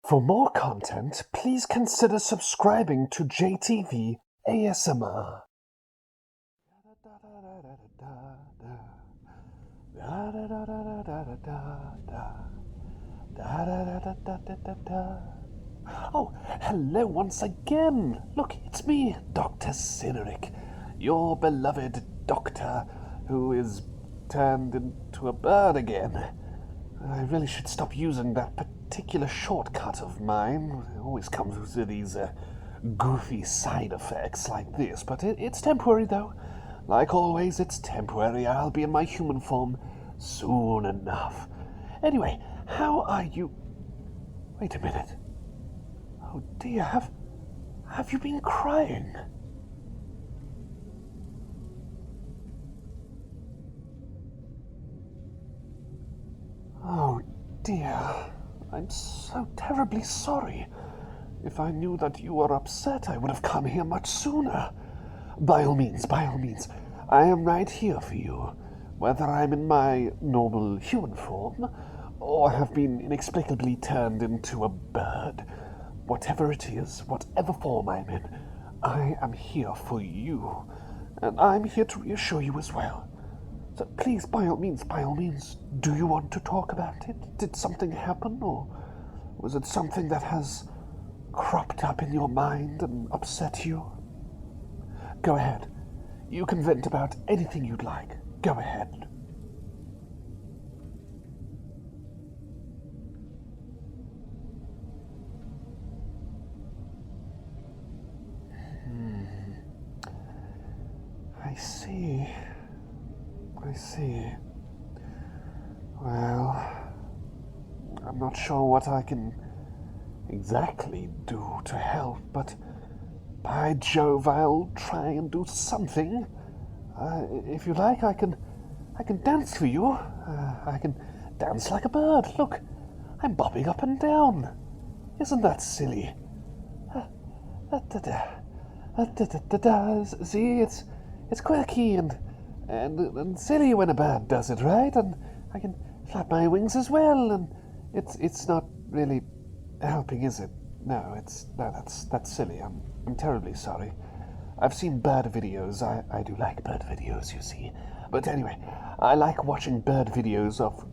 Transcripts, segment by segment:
For more content, please consider subscribing to JTV ASMR. Oh, hello once again. Look, it's me, Dr. Cyneric, your beloved doctor who is turned into a bird again. I really should stop using that particular shortcut of mine. It always comes with these goofy side effects like this, but it's temporary though. Like always, it's temporary. I'll be in my human form soon enough. Anyway, how are you? Wait a minute. Oh dear, have you been crying? Oh dear, I'm so terribly sorry. If I knew that you were upset, I would have come here much sooner. By all means, I am right here for you, whether I'm in my normal human form or have been inexplicably turned into a bird. Whatever it is, whatever form I'm in, I am here for you, and I'm here to reassure you as well. So please, by all means, do you want to talk about it? Did something happen, or was it something that has cropped up in your mind and upset you? Go ahead. You can vent about anything you'd like. Go ahead. I see. Well, I'm not sure what I can exactly do to help, but by Jove, I'll try and do something. If you like, I can dance for you. I can dance like a bird. Look, I'm bobbing up and down. Isn't that silly? See, it's quirky and silly when a bird does it, right? And I can flap my wings as well, and it's not really helping, is it? No, that's silly. I'm terribly sorry. I've seen bird videos. I do like bird videos, you see. But anyway, I like watching bird videos of,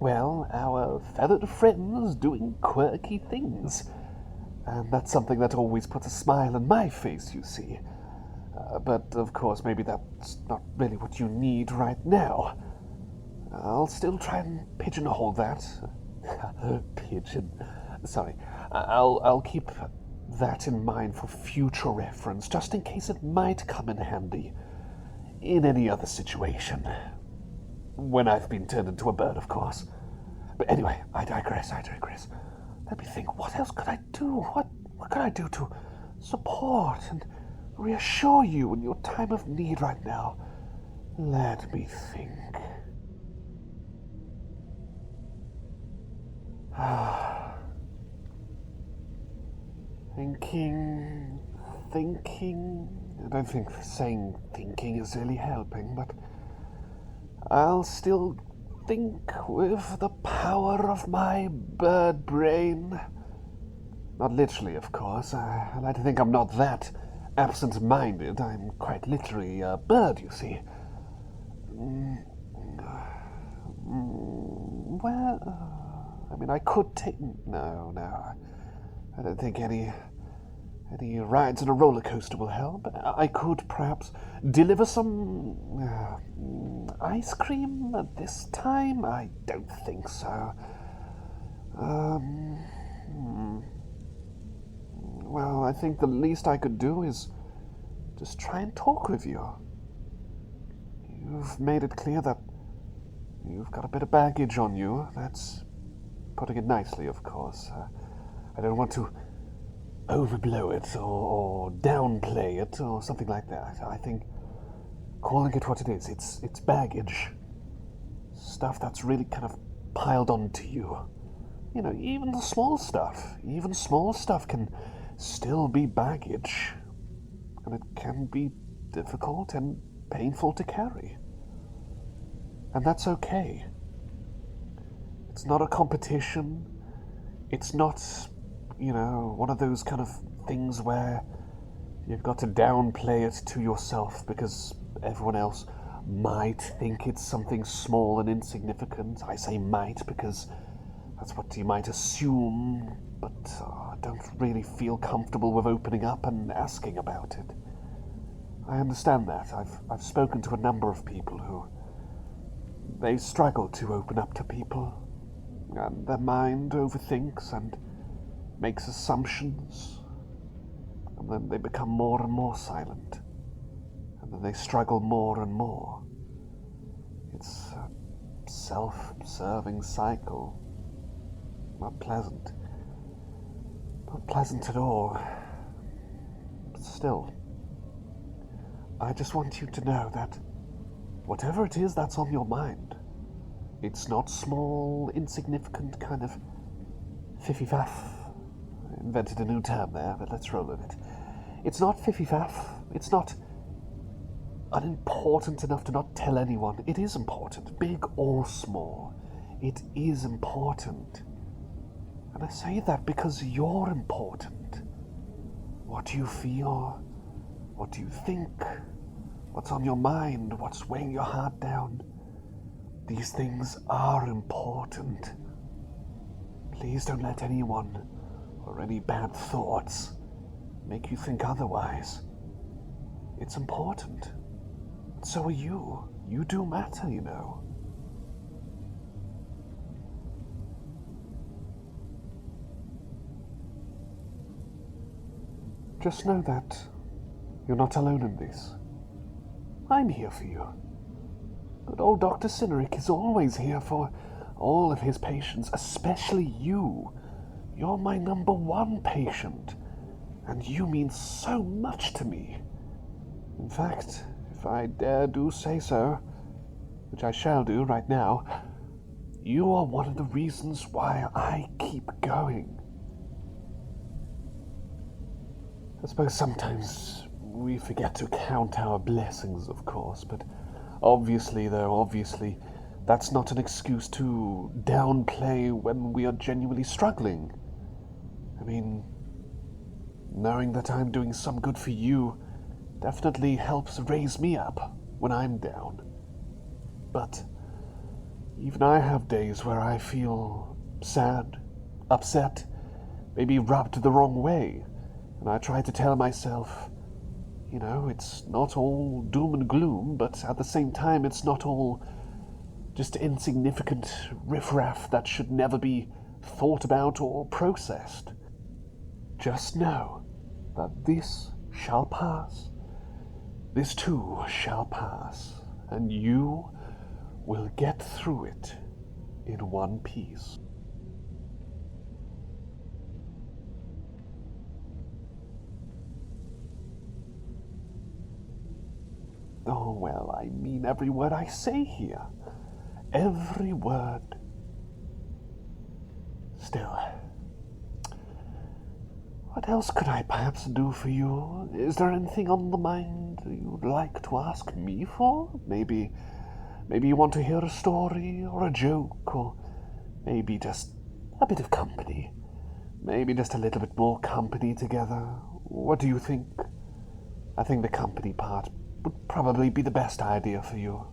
well, our feathered friends doing quirky things. And that's something that always puts a smile on my face, you see. But, of course, maybe that's not really what you need right now. I'll still try and pigeonhole that. Sorry. I'll keep that in mind for future reference, just in case it might come in handy in any other situation. When I've been turned into a bird, of course. But anyway, I digress. Let me think, what else could I do? What could I do to support and reassure you in your time of need right now? Let me think. Thinking. I don't think saying thinking is really helping, but I'll still think with the power of my bird brain. Not literally, of course. I like to think I'm not that absent-minded. I'm quite literally a bird, you see. Well, I mean, I could take... No. I don't think any rides on a roller coaster will help. I could perhaps deliver some ice cream at this time. I don't think so. Well, I think the least I could do is just try and talk with you. You've made it clear that you've got a bit of baggage on you. That's putting it nicely, of course. I don't want to overblow it or downplay it or something like that. I think calling it what it is, it's baggage. Stuff that's really kind of piled onto you. You know, even small stuff can still be baggage. And it can be difficult and painful to carry. And that's okay. It's not a competition. It's not, one of those kind of things where you've got to downplay it to yourself because everyone else might think it's something small and insignificant. I say might because that's what you might assume, but I don't really feel comfortable with opening up and asking about it. I understand that. I've spoken to a number of people who they struggle to open up to people, and their mind overthinks and makes assumptions, and then they become more and more silent, and then they struggle more and more. It's a self-serving cycle. Not pleasant. Not pleasant at all. But still, I just want you to know that whatever it is that's on your mind, it's not small, insignificant kind of fiffy-faff. I invented a new term there, but let's roll with it. It's not fiffy-faff. It's not unimportant enough to not tell anyone. It is important, big or small. It is important. And I say that because you're important. What you feel, what you think, what's on your mind, what's weighing your heart down. These things are important. Please don't let anyone or any bad thoughts make you think otherwise. It's important. So are you. You do matter, you know. Just know that you're not alone in this. I'm here for you. Good old Dr. Cyneric is always here for all of his patients, especially you. You're my number one patient, and you mean so much to me. In fact, if I dare do say so, which I shall do right now, you are one of the reasons why I keep going. I suppose sometimes we forget to count our blessings, of course, but obviously, that's not an excuse to downplay when we are genuinely struggling. I mean, knowing that I'm doing some good for you definitely helps raise me up when I'm down. But even I have days where I feel sad, upset, maybe rubbed the wrong way. And I try to tell myself, it's not all doom and gloom, but at the same time, it's not all just insignificant riffraff that should never be thought about or processed. Just know that this shall pass. This too shall pass, and you will get through it in one piece. Oh, well, I mean every word I say here. Every word. Still, what else could I perhaps do for you? Is there anything on the mind you'd like to ask me for? Maybe you want to hear a story or a joke, or maybe just a bit of company. Maybe just a little bit more company together. What do you think? I think the company part would probably be the best idea for you.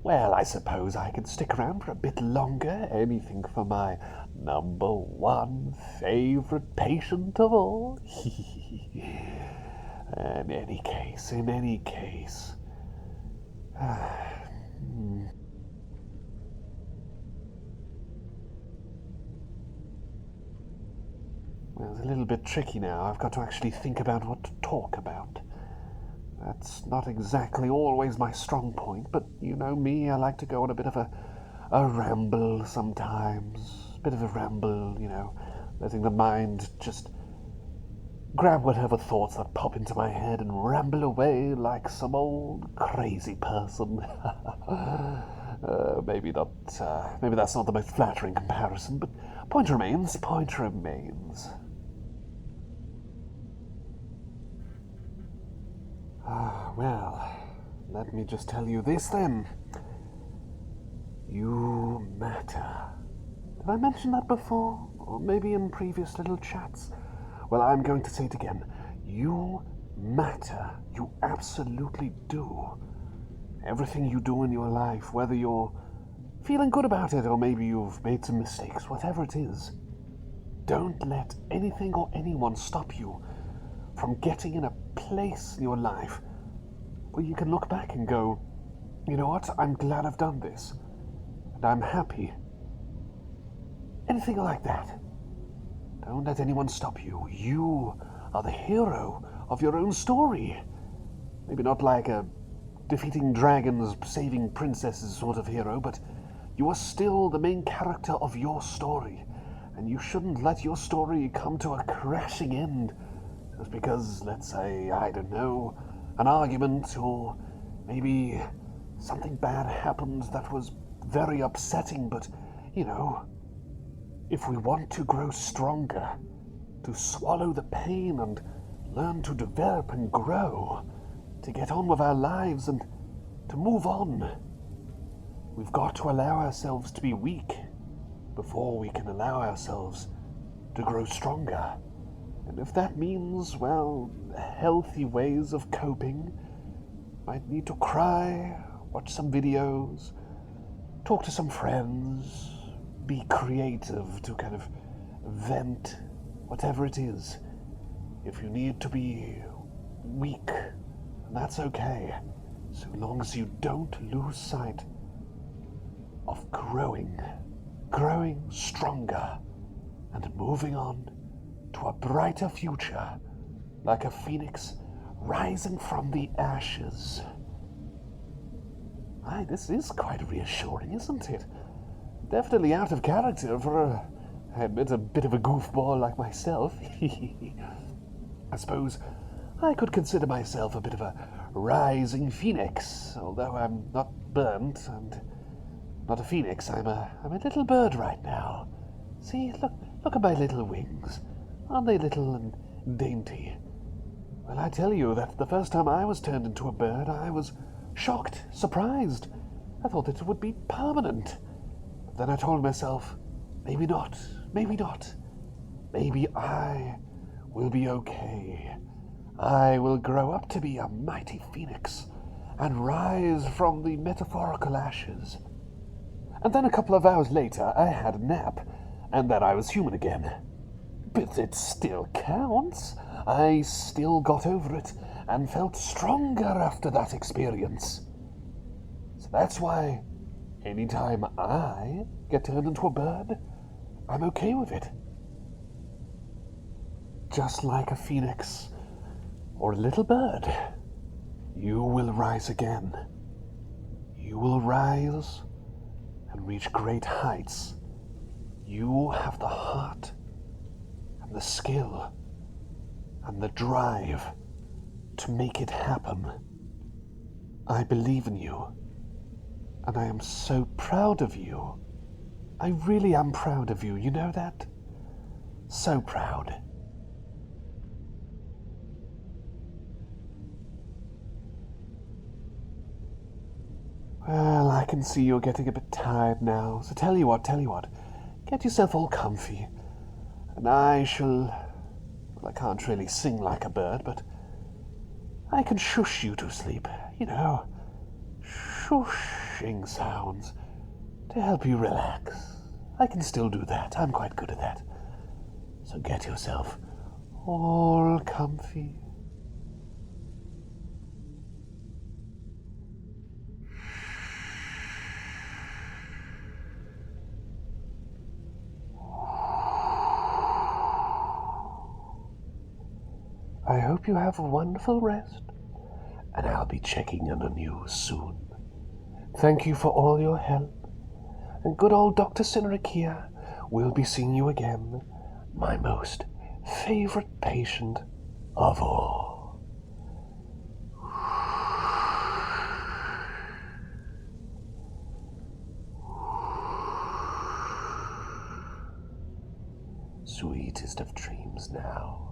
Well, I suppose I can stick around for a bit longer. Anything for my number one favorite patient of all. In any case. Well, it's a little bit tricky now. I've got to actually think about what to talk about. That's not exactly always my strong point, but you know me, I like to go on a bit of a ramble sometimes. A bit of a ramble, letting the mind just grab whatever thoughts that pop into my head and ramble away like some old crazy person. Maybe that's not the most flattering comparison, but point remains. Well, let me just tell you this then. You matter. Did I mention that before? Or maybe in previous little chats? Well, I'm going to say it again. You matter. You absolutely do. Everything you do in your life, whether you're feeling good about it or maybe you've made some mistakes, whatever it is, don't let anything or anyone stop you from getting in a place in your life where you can look back and go, you know what, I'm glad I've done this, and I'm happy. Anything like that. Don't let anyone stop you. You are the hero of your own story. Maybe not like a defeating dragons, saving princesses sort of hero, but you are still the main character of your story, and you shouldn't let your story come to a crashing end just because, let's say, I don't know, an argument or maybe something bad happened that was very upsetting. But, you know, if we want to grow stronger, to swallow the pain and learn to develop and grow, to get on with our lives and to move on, we've got to allow ourselves to be weak before we can allow ourselves to grow stronger. And if that means, well, healthy ways of coping, might need to cry, watch some videos, talk to some friends, be creative to kind of vent, whatever it is. If you need to be weak, that's okay, so long as you don't lose sight of growing stronger, and moving on to a brighter future, like a phoenix rising from the ashes. Aye, this is quite reassuring, isn't it? Definitely out of character for I admit, a bit of a goofball like myself. I suppose I could consider myself a bit of a rising phoenix, although I'm not burnt and not a phoenix. I'm a little bird right now. See, look at my little wings. Aren't they little and dainty? Well, I tell you that the first time I was turned into a bird, I was shocked, surprised. I thought it would be permanent. But then I told myself, maybe not, maybe not. Maybe I will be okay. I will grow up to be a mighty phoenix and rise from the metaphorical ashes. And then a couple of hours later, I had a nap, and then I was human again. But it still counts. I still got over it and felt stronger after that experience. So that's why anytime I get turned into a bird, I'm okay with it. Just like a phoenix or a little bird, you will rise again. You will rise and reach great heights. You have the heart and the skill and the drive to make it happen. I believe in you, and I am so proud of you. I really am proud of you, you know that? So proud. Well, I can see you're getting a bit tired now, so tell you what, get yourself all comfy, and I shall, well, I can't really sing like a bird, but I can shush you to sleep, you know, shushing sounds to help you relax. I can still do that, I'm quite good at that. So get yourself all comfy. I hope you have a wonderful rest, and I'll be checking in on you soon. Thank you for all your help, and good old Dr. Cyneric here will be seeing you again, my most favorite patient of all. Sweetest of dreams now.